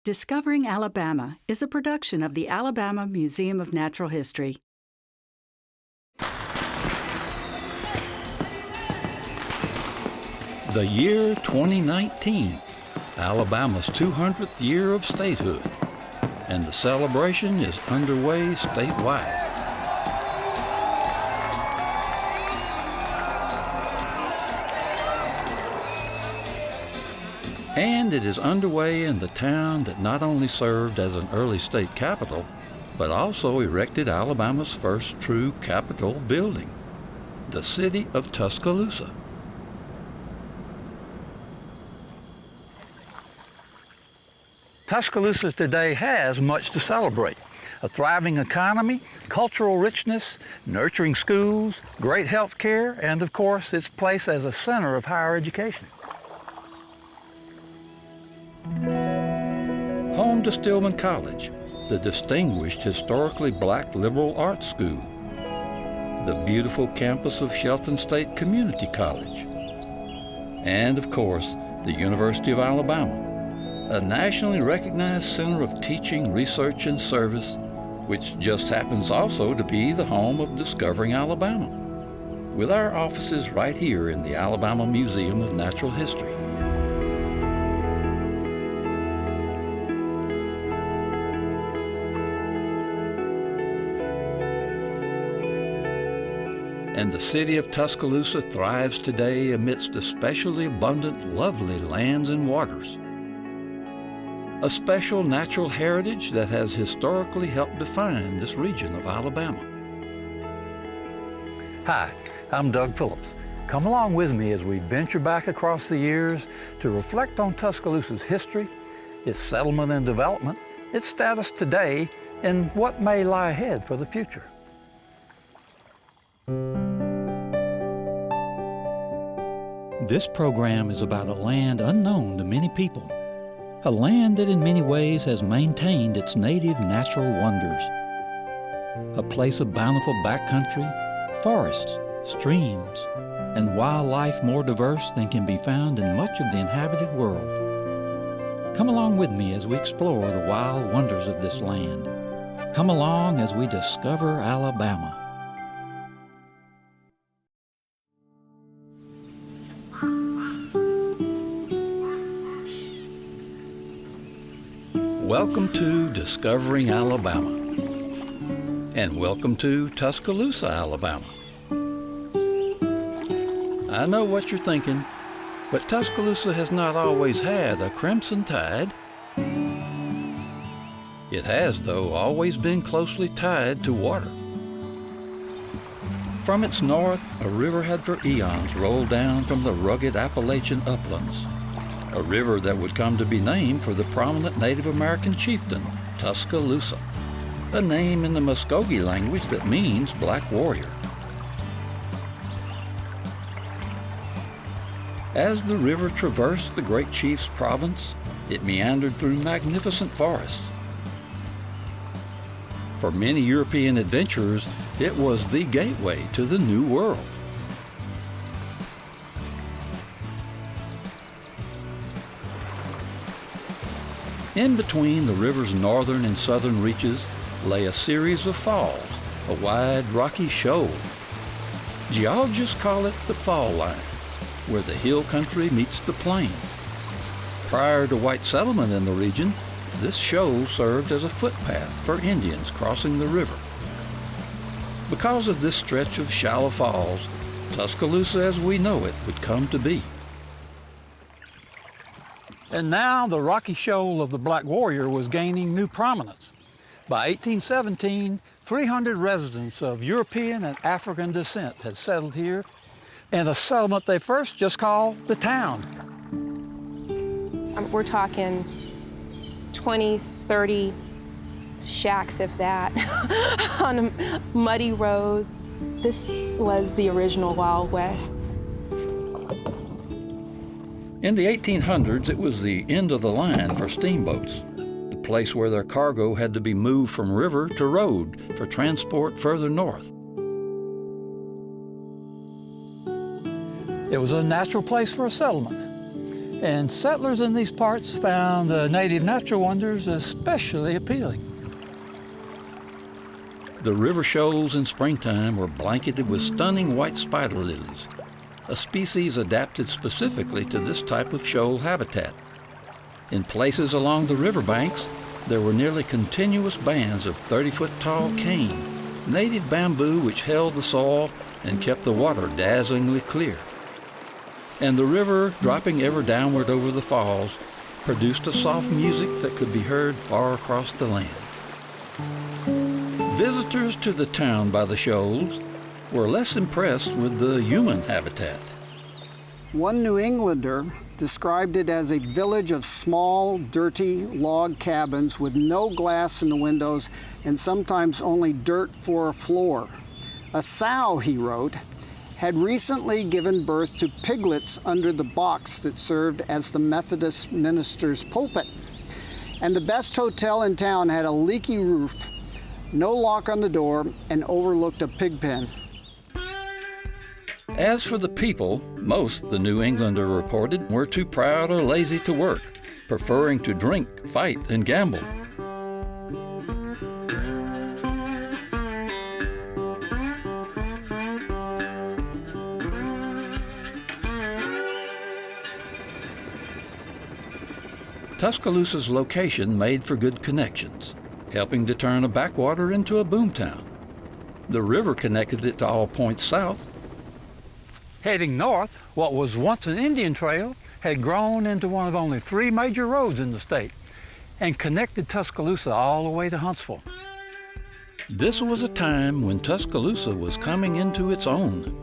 Discovering Alabama is a production of the Alabama Museum of Natural History. The year 2019, Alabama's 200th year of statehood, and the celebration is underway statewide. And it is underway in the town that not only served as an early state capital, but also erected Alabama's first true Capitol building, the City of Tuscaloosa. Tuscaloosa today has much to celebrate. A thriving economy, cultural richness, nurturing schools, great health care, and of course its place as a center of higher education. Home to Stillman College, the distinguished historically black liberal arts school. The beautiful campus of Shelton State Community College. And of course, the University of Alabama, a nationally recognized center of teaching, research, and service, which just happens also to be the home of Discovering Alabama, with our offices right here in the Alabama Museum of Natural History. And the city of Tuscaloosa thrives today amidst especially abundant, lovely lands and waters. A special natural heritage that has historically helped define this region of Alabama. Hi, I'm Doug Phillips. Come along with me as we venture back across the years to reflect on Tuscaloosa's history, its settlement and development, its status today, and what may lie ahead for the future. This program is about a land unknown to many people, a land that in many ways has maintained its native natural wonders, a place of bountiful backcountry, forests, streams, and wildlife more diverse than can be found in much of the inhabited world. Come along with me as we explore the wild wonders of this land. Come along as we discover Alabama. Welcome to Discovering Alabama, and welcome to Tuscaloosa, Alabama. I know what you're thinking, but Tuscaloosa has not always had a crimson tide. It has, though, always been closely tied to water. From its north, a river had for eons rolled down from the rugged Appalachian uplands. A river that would come to be named for the prominent Native American chieftain, Tuscaloosa, a name in the Muskogee language that means black warrior. As the river traversed the great chief's province, it meandered through magnificent forests. For many European adventurers, it was the gateway to the New World. In between the river's northern and southern reaches lay a series of falls, a wide rocky shoal. Geologists call it the fall line, where the hill country meets the plain. Prior to white settlement in the region, this shoal served as a footpath for Indians crossing the river. Because of this stretch of shallow falls, Tuscaloosa as we know it would come to be. And now the rocky shoal of the Black Warrior was gaining new prominence. By 1817, 300 residents of European and African descent had settled here, and a settlement they first just called the town. We're talking 20, 30 shacks, if that, on muddy roads. This was the original Wild West. In the 1800s, it was the end of the line for steamboats, the place where their cargo had to be moved from river to road for transport further north. It was a natural place for a settlement. and settlers in these parts found the native natural wonders especially appealing. The river shoals in springtime were blanketed with stunning white spider lilies, a species adapted specifically to this type of shoal habitat. In places along the riverbanks, there were nearly continuous bands of 30-foot-tall cane, native bamboo which held the soil and kept the water dazzlingly clear. And the river, dropping ever downward over the falls, produced a soft music that could be heard far across the land. Visitors to the town by the shoals were less impressed with the human habitat. One New Englander described it as a village of small, dirty log cabins with no glass in the windows and sometimes only dirt for a floor. A sow, he wrote, had recently given birth to piglets under the box that served as the Methodist minister's pulpit. And the best hotel in town had a leaky roof, no lock on the door, and overlooked a pig pen. As for the people, most, the New Englander reported, were too proud or lazy to work, preferring to drink, fight, and gamble. Tuscaloosa's location made for good connections, helping to turn a backwater into a boomtown. The river connected it to all points south. Heading north, what was once an Indian trail had grown into one of only 3 major roads in the state and connected Tuscaloosa all the way to Huntsville. This was a time when Tuscaloosa was coming into its own.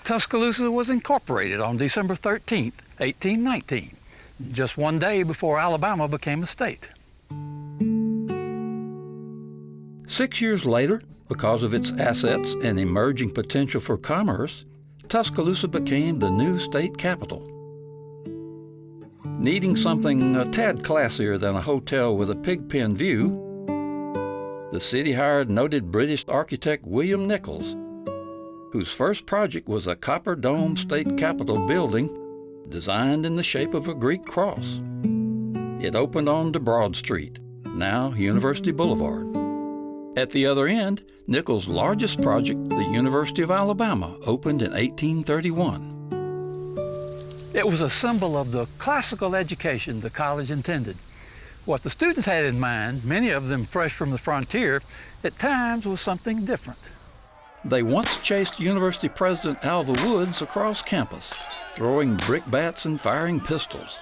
Tuscaloosa was incorporated on December 13, 1819, just one day before Alabama became a state. 6 years later, because of its assets and emerging potential for commerce, Tuscaloosa became the new state capital. Needing something a tad classier than a hotel with a pig pen view, the city hired noted British architect William Nichols, whose first project was a copper dome state capitol building designed in the shape of a Greek cross. It opened onto Broad Street, now University Boulevard. At the other end, Nichols' largest project, the University of Alabama, opened in 1831. It was a symbol of the classical education the college intended. What the students had in mind, many of them fresh from the frontier, at times was something different. They once chased University President Alva Woods across campus, throwing brickbats and firing pistols.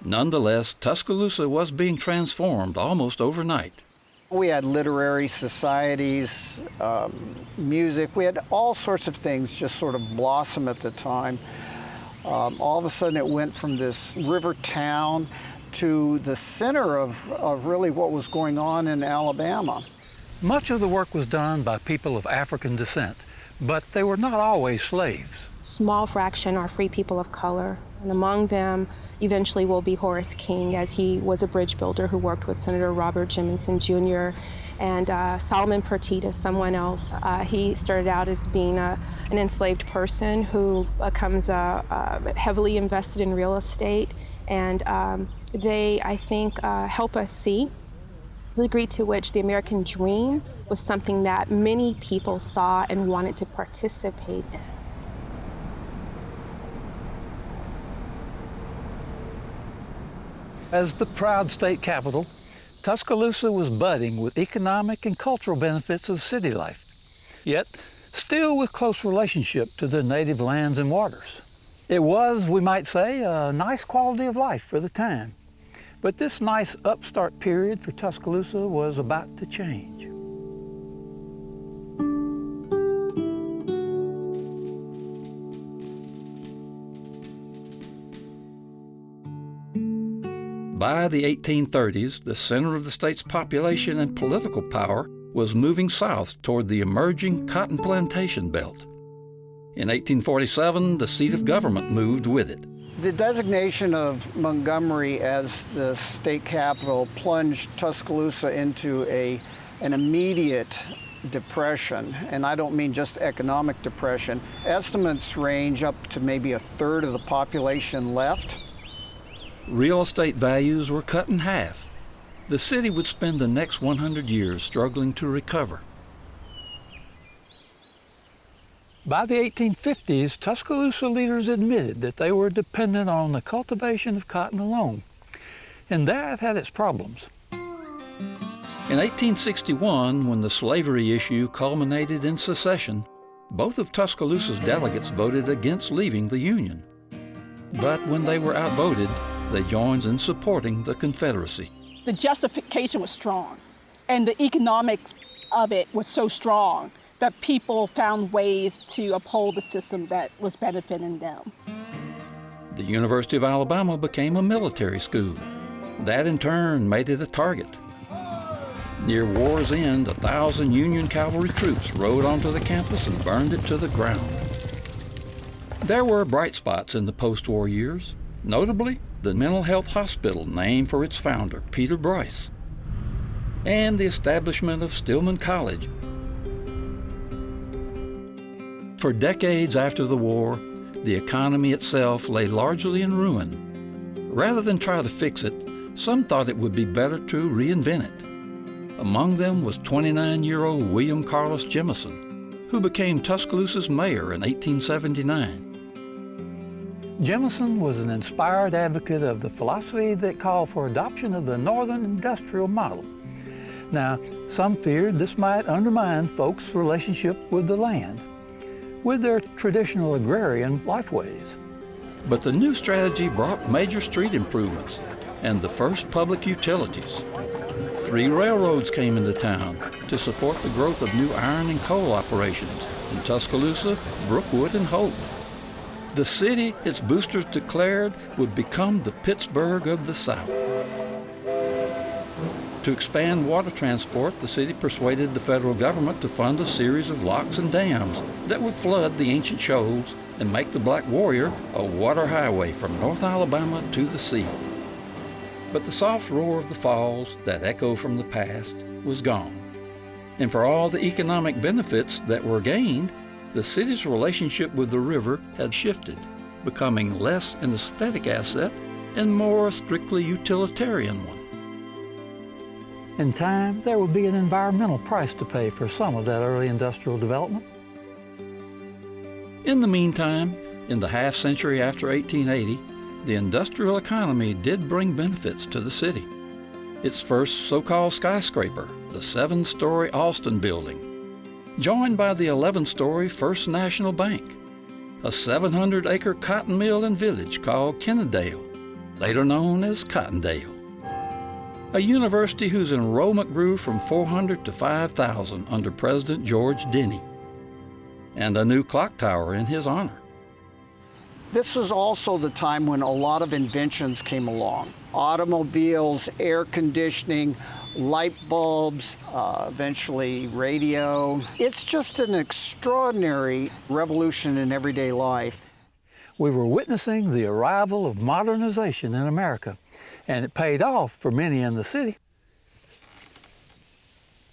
Nonetheless, Tuscaloosa was being transformed almost overnight. We had literary societies, music. We had all sorts of things just sort of blossom at the time. All of a sudden it went from this river town to the center of really what was going on in Alabama. Much of the work was done by people of African descent, but they were not always slaves. Small fraction are free people of color, and among them eventually will be Horace King, as he was a bridge builder who worked with Senator Robert Jimison Jr. And Solomon Pertita, someone else. He started out as being an enslaved person who becomes heavily invested in real estate, and they, I think, help us see the degree to which the American dream was something that many people saw and wanted to participate in. As the proud state capital, Tuscaloosa was budding with economic and cultural benefits of city life, yet still with close relationship to the native lands and waters. It was, we might say, a nice quality of life for the time. But this nice upstart period for Tuscaloosa was about to change. By the 1830s, the center of the state's population and political power was moving south toward the emerging cotton plantation belt. In 1847, the seat of government moved with it. The designation of Montgomery as the state capital plunged Tuscaloosa into an immediate depression, and I don't mean just economic depression. Estimates range up to maybe a third of the population left. Real estate values were cut in half. The city would spend the next 100 years struggling to recover. By the 1850s, Tuscaloosa leaders admitted that they were dependent on the cultivation of cotton alone, and that had its problems. In 1861, when the slavery issue culminated in secession, both of Tuscaloosa's delegates voted against leaving the Union. But when they were outvoted, they joined in supporting the Confederacy. The justification was strong, and the economics of it was so strong that people found ways to uphold the system that was benefiting them. The University of Alabama became a military school. That in turn made it a target. Near war's end, 1,000 Union cavalry troops rode onto the campus and burned it to the ground. There were bright spots in the post-war years, notably the mental health hospital named for its founder, Peter Bryce, and the establishment of Stillman College. For decades after the war, the economy itself lay largely in ruin. Rather than try to fix it, some thought it would be better to reinvent it. Among them was 29-year-old William Carlos Jemison, who became Tuscaloosa's mayor in 1879. Jemison was an inspired advocate of the philosophy that called for adoption of the Northern industrial model. Now, some feared this might undermine folks' relationship with the land, with their traditional agrarian lifeways. But the new strategy brought major street improvements and the first public utilities. 3 railroads came into town to support the growth of new iron and coal operations in Tuscaloosa, Brookwood, and Holt. The city, its boosters declared, would become the Pittsburgh of the South. To expand water transport, the city persuaded the federal government to fund a series of locks and dams that would flood the ancient shoals and make the Black Warrior a water highway from North Alabama to the sea. But the soft roar of the falls, that echo from the past, was gone. And for all the economic benefits that were gained, the city's relationship with the river had shifted, becoming less an aesthetic asset and more a strictly utilitarian one. In time, there would be an environmental price to pay for some of that early industrial development. In the meantime, in the half-century after 1880, the industrial economy did bring benefits to the city. Its first so-called skyscraper, the 7-story Alston Building, joined by the 11-story First National Bank, a 700-acre cotton mill and village called Kennedale, later known as Cottondale, a university whose enrollment grew from 400 to 5,000 under President George Denny, and a new clock tower in his honor. This was also the time when a lot of inventions came along. Automobiles, air conditioning, light bulbs, eventually radio. It's just an extraordinary revolution in everyday life. We were witnessing the arrival of modernization in America, and it paid off for many in the city.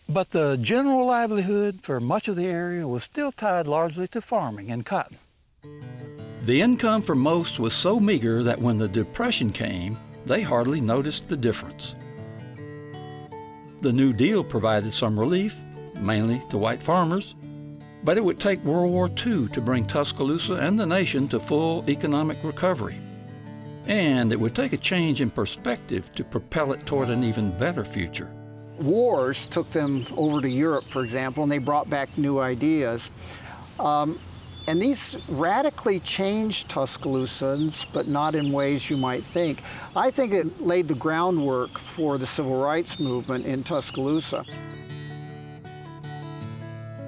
But the general livelihood for much of the area was still tied largely to farming and cotton. The income for most was so meager that when the Depression came, they hardly noticed the difference. The New Deal provided some relief, mainly to white farmers, but it would take World War II to bring Tuscaloosa and the nation to full economic recovery. And it would take a change in perspective to propel it toward an even better future. Wars took them over to Europe, for example, and they brought back new ideas. And these radically changed Tuscaloosans, but not in ways you might think. I think it laid the groundwork for the civil rights movement in Tuscaloosa.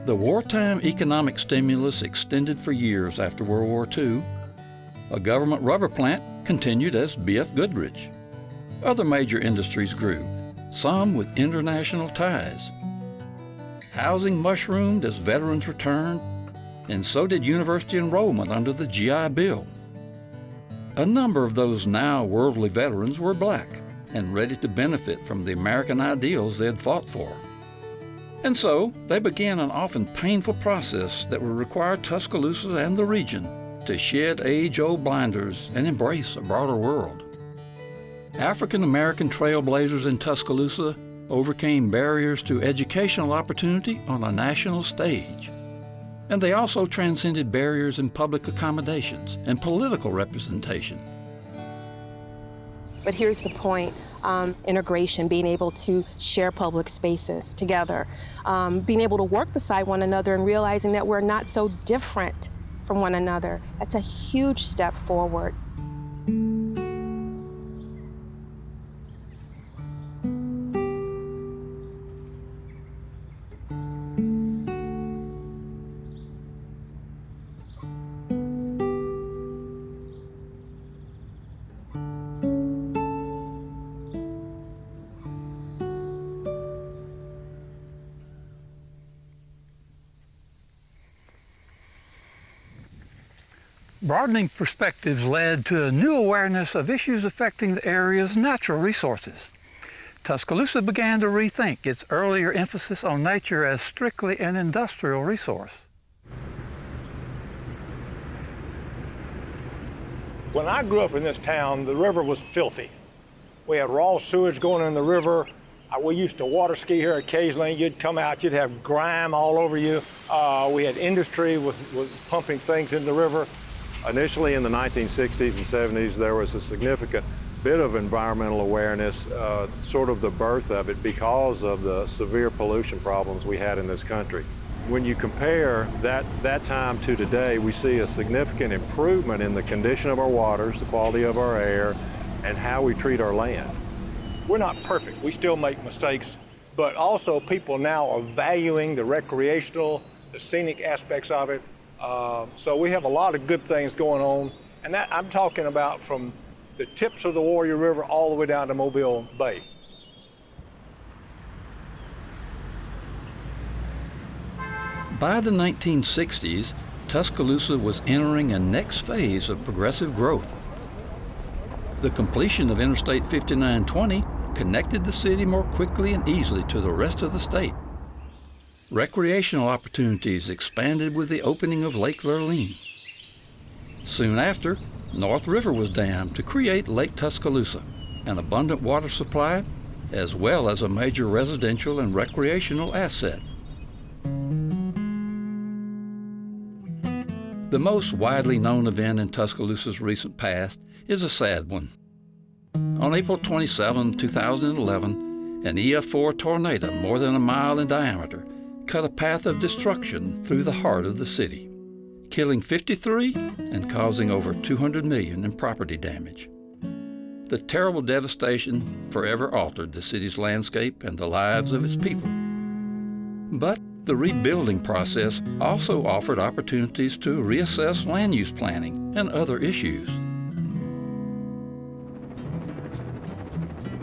The wartime economic stimulus extended for years after World War II. A government rubber plant continued as B.F. Goodrich. Other major industries grew, some with international ties. Housing mushroomed as veterans returned, and so did university enrollment under the GI Bill. A number of those now worldly veterans were black and ready to benefit from the American ideals they had fought for. And so they began an often painful process that would require Tuscaloosa and the region to shed age-old blinders and embrace a broader world. African-American trailblazers in Tuscaloosa overcame barriers to educational opportunity on a national stage. And they also transcended barriers in public accommodations and political representation. But here's the point, integration, being able to share public spaces together, being able to work beside one another and realizing that we're not so different from one another. That's a huge step forward. Broadening perspectives led to a new awareness of issues affecting the area's natural resources. Tuscaloosa began to rethink its earlier emphasis on nature as strictly an industrial resource. When I grew up in this town, the river was filthy. We had raw sewage going in the river. We used to water ski here occasionally. You'd come out, you'd have grime all over you. We had industry with pumping things in the river. Initially in the 1960s and 70s, there was a significant bit of environmental awareness, sort of the birth of it because of the severe pollution problems we had in this country. When you compare that time to today, we see a significant improvement in the condition of our waters, the quality of our air, and how we treat our land. We're not perfect. We still make mistakes, but also people now are valuing the recreational, the scenic aspects of it. So we have a lot of good things going on, and that I'm talking about from the tips of the Warrior River all the way down to Mobile Bay. By the 1960s, Tuscaloosa was entering a next phase of progressive growth. The completion of Interstate 5920 connected the city more quickly and easily to the rest of the state. Recreational opportunities expanded with the opening of Lake Lurleen. Soon after, North River was dammed to create Lake Tuscaloosa, an abundant water supply, as well as a major residential and recreational asset. The most widely known event in Tuscaloosa's recent past is a sad one. On April 27, 2011, an EF4 tornado more than a mile in diameter cut a path of destruction through the heart of the city, killing 53 and causing over $200 million in property damage. The terrible devastation forever altered the city's landscape and the lives of its people. But the rebuilding process also offered opportunities to reassess land use planning and other issues.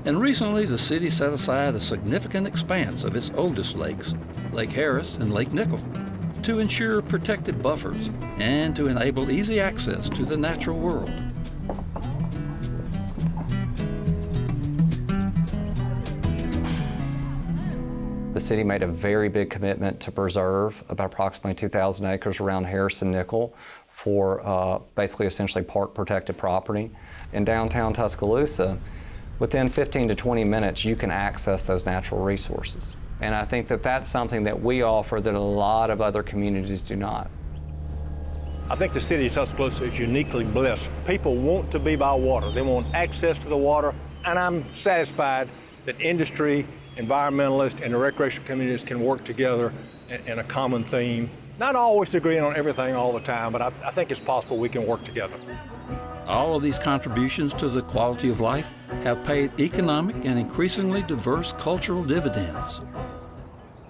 And recently, the city set aside a significant expanse of its oldest lakes, Lake Harris and Lake Nickel, to ensure protected buffers and to enable easy access to the natural world. The city made a very big commitment to preserve about approximately 2,000 acres around Harris and Nickel for basically essentially park protected property. In downtown Tuscaloosa, within 15 to 20 minutes, you can access those natural resources. And I think that that's something that we offer that a lot of other communities do not. I think the city of Tuscaloosa is uniquely blessed. People want to be by water. They want access to the water, and I'm satisfied that industry, environmentalists, and the recreational communities can work together in a common theme. Not always agreeing on everything all the time, but I think it's possible we can work together. All of these contributions to the quality of life have paid economic and increasingly diverse cultural dividends.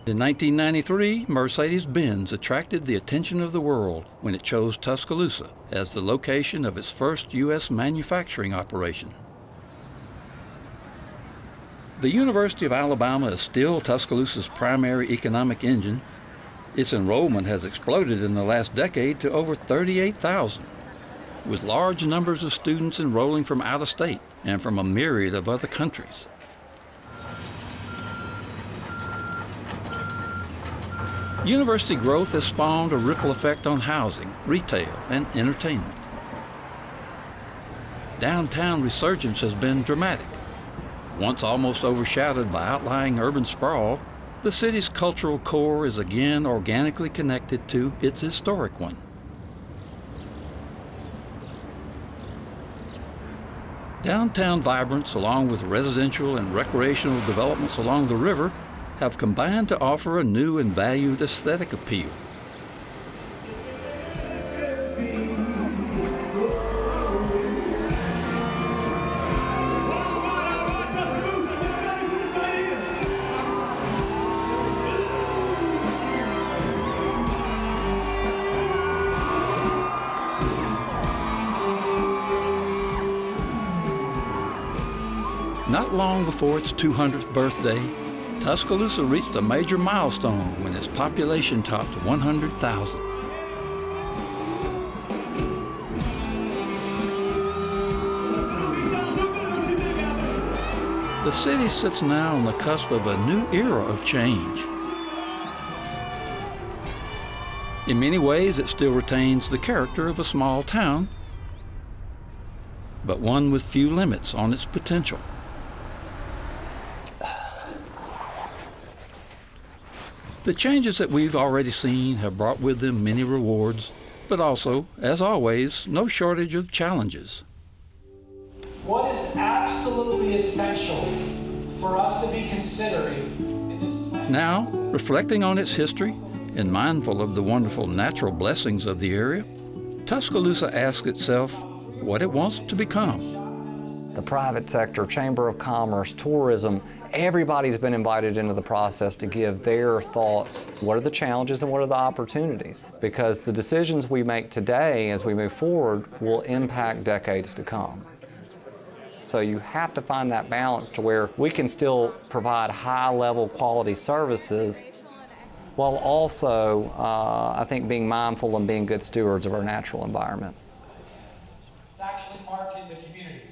In 1993, Mercedes-Benz attracted the attention of the world when it chose Tuscaloosa as the location of its first U.S. manufacturing operation. The University of Alabama is still Tuscaloosa's primary economic engine. Its enrollment has exploded in the last decade to over 38,000, with large numbers of students enrolling from out of state and from a myriad of other countries. University growth has spawned a ripple effect on housing, retail, and entertainment. Downtown resurgence has been dramatic. Once almost overshadowed by outlying urban sprawl, the city's cultural core is again organically connected to its historic one. Downtown vibrance, along with residential and recreational developments along the river, have combined to offer a new and valued aesthetic appeal. Not long before its 200th birthday, Tuscaloosa reached a major milestone when its population topped 100,000. The city sits now on the cusp of a new era of change. In many ways, it still retains the character of a small town, but one with few limits on its potential. The changes that we've already seen have brought with them many rewards, but also, as always, no shortage of challenges. What is absolutely essential for us to be considering in this plan? Now, reflecting on its history and mindful of the wonderful natural blessings of the area, Tuscaloosa asks itself what it wants to become. The private sector, Chamber of Commerce, tourism, everybody's been invited into the process to give their thoughts. What are the challenges and what are the opportunities? Because the decisions we make today as we move forward will impact decades to come. So you have to find that balance to where we can still provide high-level quality services while also, I think, being mindful and being good stewards of our natural environment. To actually market the community.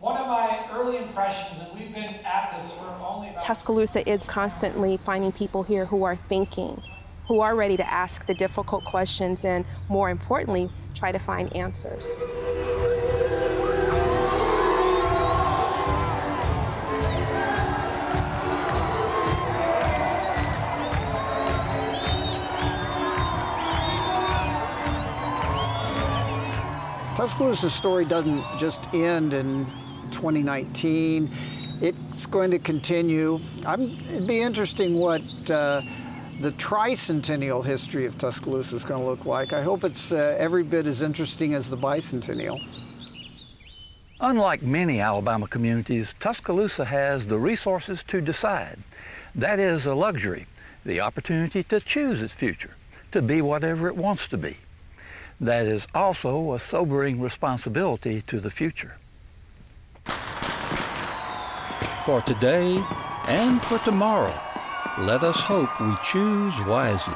One of my early impressions, and we've been at this for only about... Tuscaloosa is constantly finding people here who are thinking, who are ready to ask the difficult questions and, more importantly, try to find answers. Tuscaloosa's story doesn't just end in 2019. It's going to continue. It'd be interesting what the tricentennial history of Tuscaloosa is going to look like. I hope it's every bit as interesting as the bicentennial. Unlike many Alabama communities, Tuscaloosa has the resources to decide. That is a luxury, the opportunity to choose its future, to be whatever it wants to be. That is also a sobering responsibility to the future. For today and for tomorrow, let us hope we choose wisely.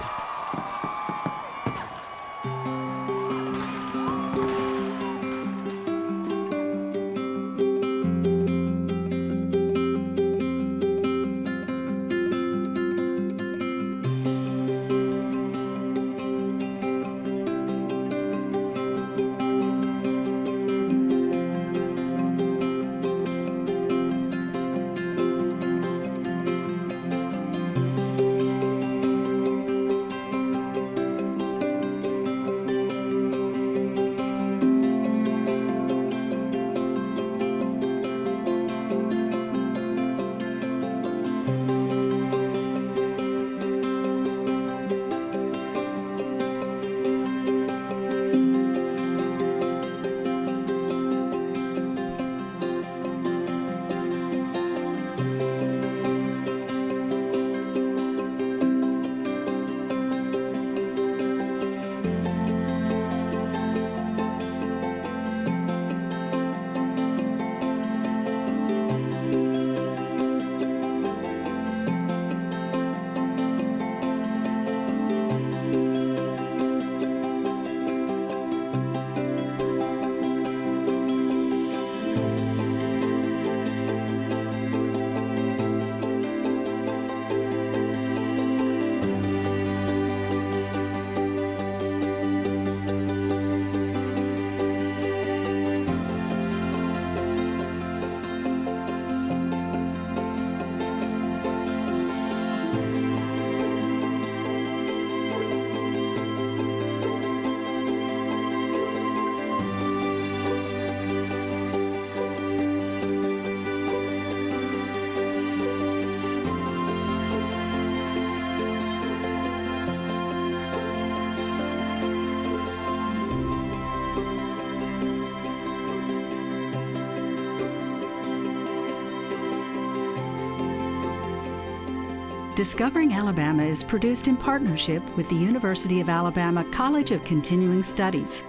Discovering Alabama is produced in partnership with the University of Alabama College of Continuing Studies.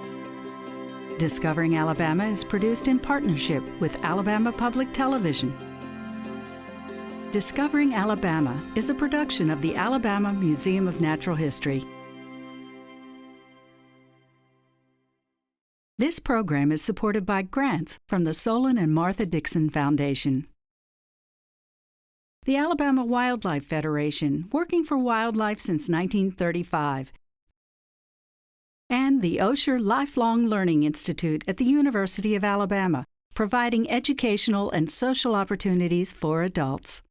Discovering Alabama is produced in partnership with Alabama Public Television. Discovering Alabama is a production of the Alabama Museum of Natural History. This program is supported by grants from the Solon and Martha Dixon Foundation. The Alabama Wildlife Federation, working for wildlife since 1935. And the Osher Lifelong Learning Institute at the University of Alabama, providing educational and social opportunities for adults.